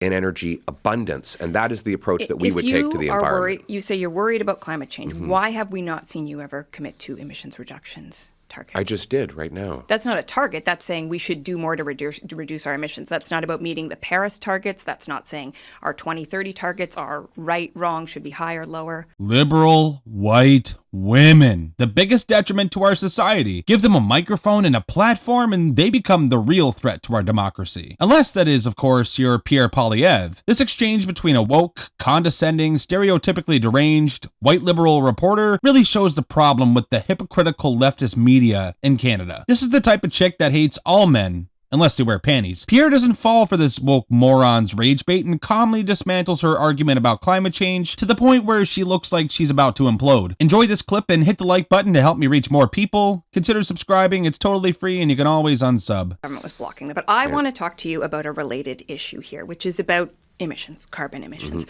in energy abundance. And that is the approach that we would take to the environment. You say you're worried about climate change. Why have we not seen you ever commit to emissions reductions targets? I just did right now. That's not a target. That's saying we should do more to reduce our emissions. That's not about meeting the Paris targets. That's not saying our 2030 targets are right, wrong, should be higher, lower. Liberal white women, the biggest detriment to our society. Give them a microphone and a platform and they become the real threat to our democracy. Unless that is, of course, you're Pierre Poilievre. This exchange between a woke, condescending, stereotypically deranged, white liberal reporter really shows the problem with the hypocritical leftist media in Canada. This is the type of chick that hates all men, unless they wear panties. Pierre doesn't fall for this woke moron's rage bait and calmly dismantles her argument about climate change to the point where she looks like she's about to implode. Enjoy this clip and hit the like button to help me reach more people. Consider subscribing. It's totally free and you can always unsub. The government was blocking them. But I want to talk to you about a related issue here, which is about emissions, carbon emissions.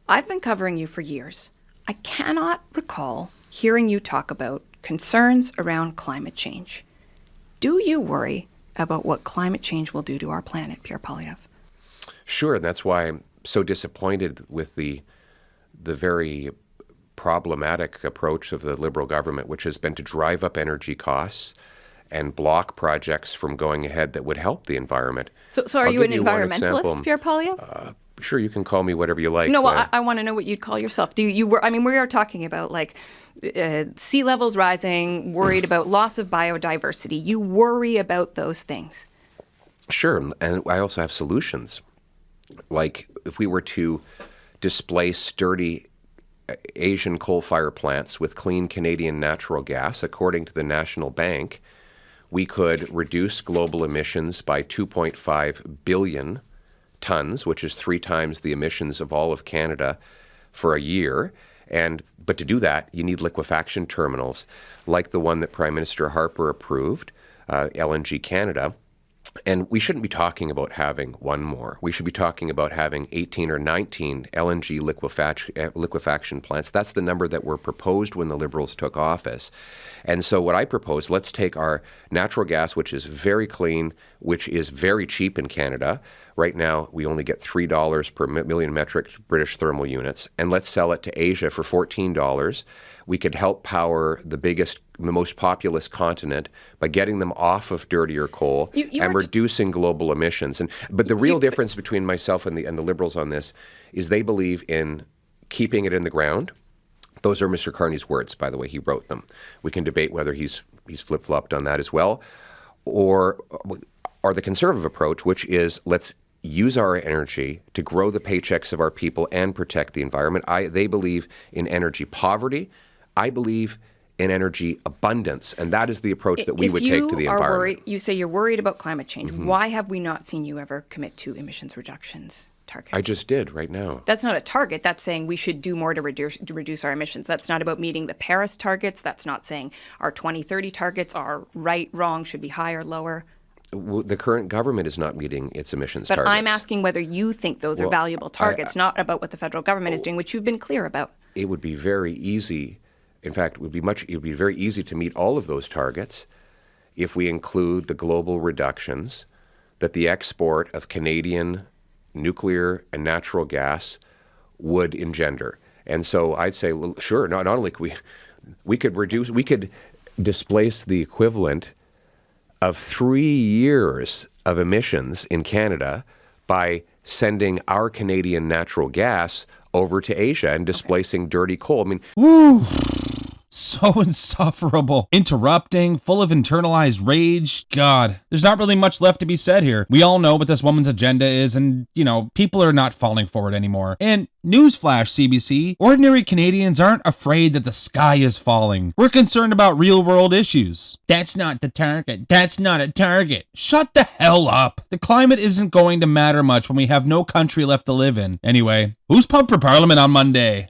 I've been covering you for years. I cannot recall hearing you talk about concerns around climate change. Do you worry about what climate change will do to our planet, Pierre Poilievre? Sure, and that's why I'm so disappointed with the very problematic approach of the Liberal government, which has been to drive up energy costs and block projects from going ahead that would help the environment. So are you an environmentalist, Pierre Poilievre? Sure, you can call me whatever you like. No, well, I want to know what you'd call yourself. I mean, we are talking about like sea levels rising, worried about loss of biodiversity. You worry about those things. Sure, and I also have solutions. Like if we were to displace dirty Asian coal-fired plants with clean Canadian natural gas, according to the National Bank, we could reduce global emissions by 2.5 billion tons, which is 3 times the emissions of all of Canada for a year. But to do that, you need liquefaction terminals like the one that Prime Minister Harper approved, LNG Canada. And we shouldn't be talking about having one more. We should be talking about having 18 or 19 LNG liquefaction plants. That's the number that were proposed when the Liberals took office. And so what I propose, let's take our natural gas, which is very clean, which is very cheap in Canada. Right now, we only get $3 per million metric British thermal units, and let's sell it to Asia for $14. We could help power the most populous continent by getting them off of dirtier coal and reducing global emissions. But the real difference between myself and the Liberals on this is they believe in keeping it in the ground. Those are Mr. Carney's words, by the way. He wrote them. We can debate whether he's flip-flopped on that as well. Or the conservative approach, which is let's use our energy to grow the paychecks of our people and protect the environment. They believe in energy poverty. I believe in energy abundance, and that is the approach that we would take to the environment. You say you're worried about climate change. Why have we not seen you ever commit to emissions reductions targets? I just did right now. That's not a target. That's saying we should do more to reduce our emissions. That's not about meeting the Paris targets. That's not saying our 2030 targets are right, wrong, should be higher, lower. The current government is not meeting its emissions targets. But I'm asking whether you think those are valuable targets, not about what the federal government is doing, which you've been clear about. It would be very easy. In fact, it would be very easy to meet all of those targets if we include the global reductions that the export of Canadian nuclear and natural gas would engender. And so I'd say, sure, not only could we could displace the equivalent of 3 years of emissions in Canada by sending our Canadian natural gas over to Asia and displacing dirty coal. I mean, woo! So insufferable. Interrupting, full of internalized rage. God, there's not really much left to be said here. We all know what this woman's agenda is, and, people are not falling for it anymore. And newsflash, CBC, ordinary Canadians aren't afraid that the sky is falling. We're concerned about real-world issues. That's not the target. That's not a target. Shut the hell up. The climate isn't going to matter much when we have no country left to live in. Anyway, who's pumped for Parliament on Monday?